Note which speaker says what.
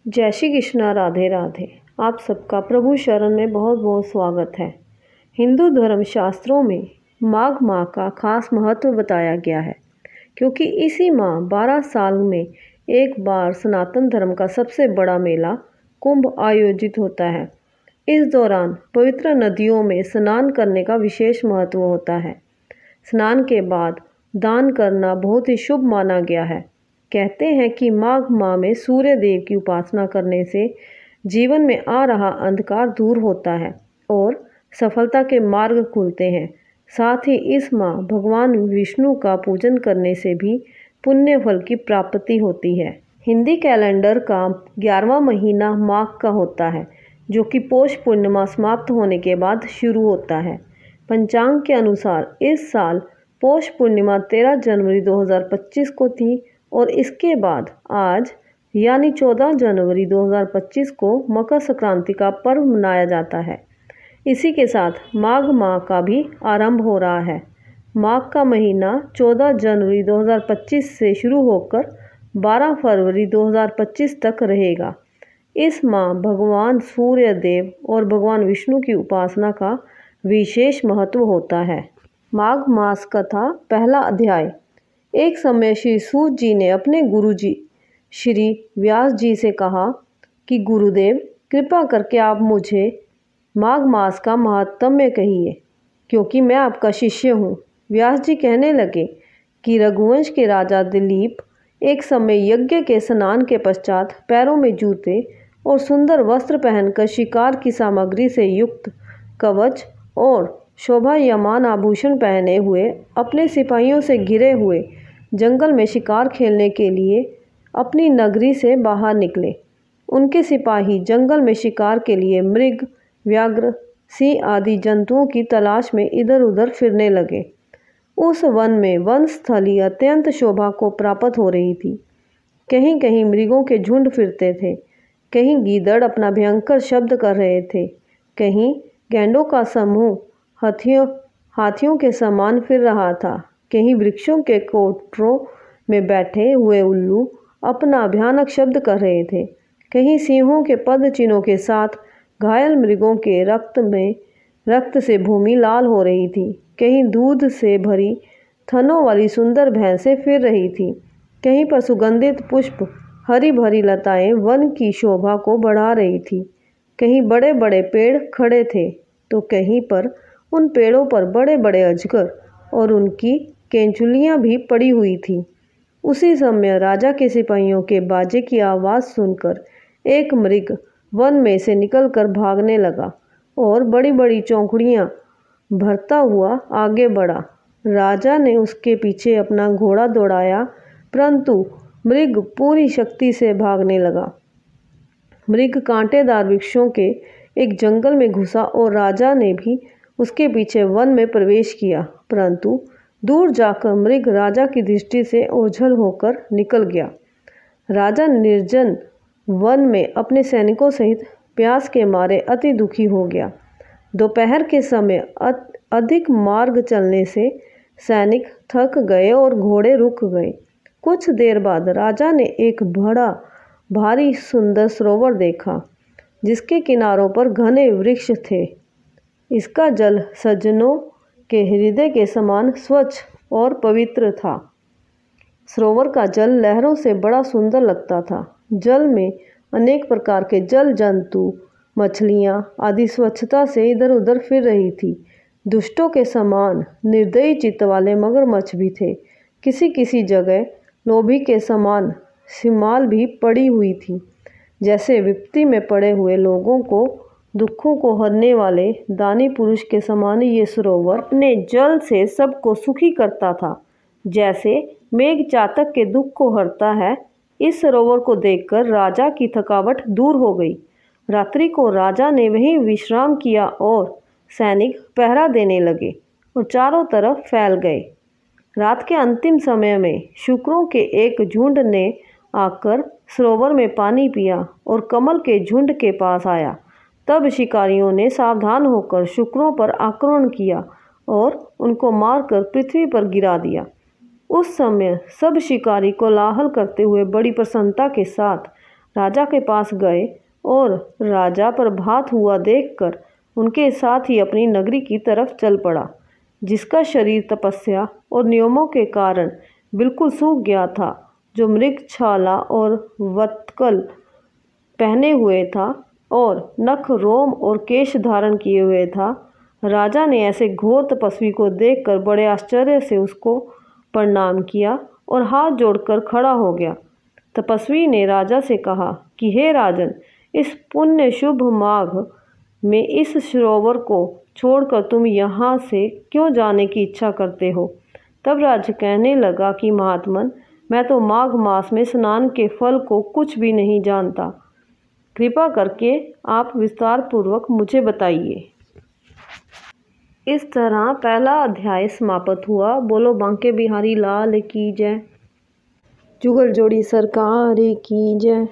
Speaker 1: जय श्री कृष्णा, राधे राधे। आप सबका प्रभु शरण में बहुत बहुत स्वागत है। हिंदू धर्म शास्त्रों में माघ माह का खास महत्व बताया गया है, क्योंकि इसी माह 12 साल में एक बार सनातन धर्म का सबसे बड़ा मेला कुंभ आयोजित होता है। इस दौरान पवित्र नदियों में स्नान करने का विशेष महत्व होता है। स्नान के बाद दान करना बहुत ही शुभ माना गया है। कहते हैं कि माघ माह में सूर्य देव की उपासना करने से जीवन में आ रहा अंधकार दूर होता है और सफलता के मार्ग खुलते हैं। साथ ही इस माह भगवान विष्णु का पूजन करने से भी पुण्य फल की प्राप्ति होती है। हिंदी कैलेंडर का 11वां महीना माघ का होता है, जो कि पौष पूर्णिमा समाप्त होने के बाद शुरू होता है। पंचांग के अनुसार इस साल पौष पूर्णिमा 13 जनवरी 2025 को थी और इसके बाद आज यानी 14 जनवरी 2025 को मकर संक्रांति का पर्व मनाया जाता है। इसी के साथ माघ माह का भी आरंभ हो रहा है। माघ का महीना 14 जनवरी 2025 से शुरू होकर 12 फरवरी 2025 तक रहेगा। इस माह भगवान सूर्य देव और भगवान विष्णु की उपासना का विशेष महत्व होता है। माघ मास कथा पहला अध्याय। एक समय श्री सूत जी ने अपने गुरुजी श्री व्यास जी से कहा कि गुरुदेव, कृपा करके आप मुझे माघ मास का महात्म्य कहिए, क्योंकि मैं आपका शिष्य हूँ। व्यास जी कहने लगे कि रघुवंश के राजा दिलीप एक समय यज्ञ के स्नान के पश्चात पैरों में जूते और सुंदर वस्त्र पहनकर शिकार की सामग्री से युक्त कवच और शोभायमान आभूषण पहने हुए अपने सिपाहियों से घिरे हुए जंगल में शिकार खेलने के लिए अपनी नगरी से बाहर निकले। उनके सिपाही जंगल में शिकार के लिए मृग, व्याघ्र, सिंह आदि जंतुओं की तलाश में इधर उधर फिरने लगे। उस वन में वनस्थली अत्यंत शोभा को प्राप्त हो रही थी। कहीं कहीं मृगों के झुंड फिरते थे, कहीं गीदड़ अपना भयंकर शब्द कर रहे थे, कहीं गैंडों का समूह हाथियों के समान फिर रहा था, कहीं वृक्षों के कोटरों में बैठे हुए उल्लू अपना भयानक शब्द कर रहे थे, कहीं सिंहों के पद चिन्हों के साथ घायल मृगों के रक्त से भूमि लाल हो रही थी, कहीं दूध से भरी थनों वाली सुंदर भैंसें फिर रही थी, कहीं पर सुगंधित पुष्प हरी भरी लताएं वन की शोभा को बढ़ा रही थी, कहीं बड़े बड़े पेड़ खड़े थे तो कहीं पर उन पेड़ों पर बड़े बड़े अजगर और उनकी केंचुलियां भी पड़ी हुई थी। उसी समय राजा के सिपाहियों के बाजे की आवाज़ सुनकर एक मृग वन में से निकलकर भागने लगा और बड़ी बड़ी चौकड़ियां भरता हुआ आगे बढ़ा। राजा ने उसके पीछे अपना घोड़ा दौड़ाया, परंतु मृग पूरी शक्ति से भागने लगा। मृग कांटेदार वृक्षों के एक जंगल में घुसा और राजा ने भी उसके पीछे वन में प्रवेश किया, परंतु दूर जाकर मृग राजा की दृष्टि से ओझल होकर निकल गया। राजा निर्जन वन में अपने सैनिकों सहित प्यास के मारे अति दुखी हो गया। दोपहर के समय अधिक मार्ग चलने से सैनिक थक गए और घोड़े रुक गए। कुछ देर बाद राजा ने एक बड़ा भारी सुंदर सरोवर देखा, जिसके किनारों पर घने वृक्ष थे। इसका जल सज्जनों के हृदय के समान स्वच्छ और पवित्र था। सरोवर का जल लहरों से बड़ा सुंदर लगता था। जल में अनेक प्रकार के जल जंतु, मछलियाँ आदि स्वच्छता से इधर उधर फिर रही थी। दुष्टों के समान निर्दयी चित्त वाले मगरमच्छ भी थे। किसी किसी जगह लोभी के समान सिमाल भी पड़ी हुई थी। जैसे विपत्ति में पड़े हुए लोगों को दुखों को हरने वाले दानी पुरुष के समान ये सरोवर अपने जल से सबको सुखी करता था। जैसे मेघ चातक के दुख को हरता है, इस सरोवर को देखकर राजा की थकावट दूर हो गई। रात्रि को राजा ने वहीं विश्राम किया और सैनिक पहरा देने लगे और चारों तरफ फैल गए। रात के अंतिम समय में शुकरों के एक झुंड ने आकर सरोवर में पानी पिया और कमल के झुंड के पास आया। तब शिकारियों ने सावधान होकर शुकरों पर आक्रमण किया और उनको मारकर पृथ्वी पर गिरा दिया। उस समय सब शिकारी कोलाहल करते हुए बड़ी प्रसन्नता के साथ राजा के पास गए और राजा प्रभात हुआ देखकर उनके साथ ही अपनी नगरी की तरफ चल पड़ा, जिसका शरीर तपस्या और नियमों के कारण बिल्कुल सूख गया था, जो मृगछाला और वत्कल पहने हुए था और नख, रोम और केश धारण किए हुए था। राजा ने ऐसे घोर तपस्वी को देखकर बड़े आश्चर्य से उसको प्रणाम किया और हाथ जोड़कर खड़ा हो गया। तपस्वी ने राजा से कहा कि हे राजन, इस पुण्य शुभ माघ में इस सरोवर को छोड़कर तुम यहाँ से क्यों जाने की इच्छा करते हो? तब राजा कहने लगा कि महात्मन, मैं तो माघ मास में स्नान के फल को कुछ भी नहीं जानता। कृपा करके आप विस्तार पूर्वक मुझे बताइए। इस तरह पहला अध्याय समाप्त हुआ। बोलो बांके बिहारी लाल की जय। जुगल जोड़ी सरकार की जय।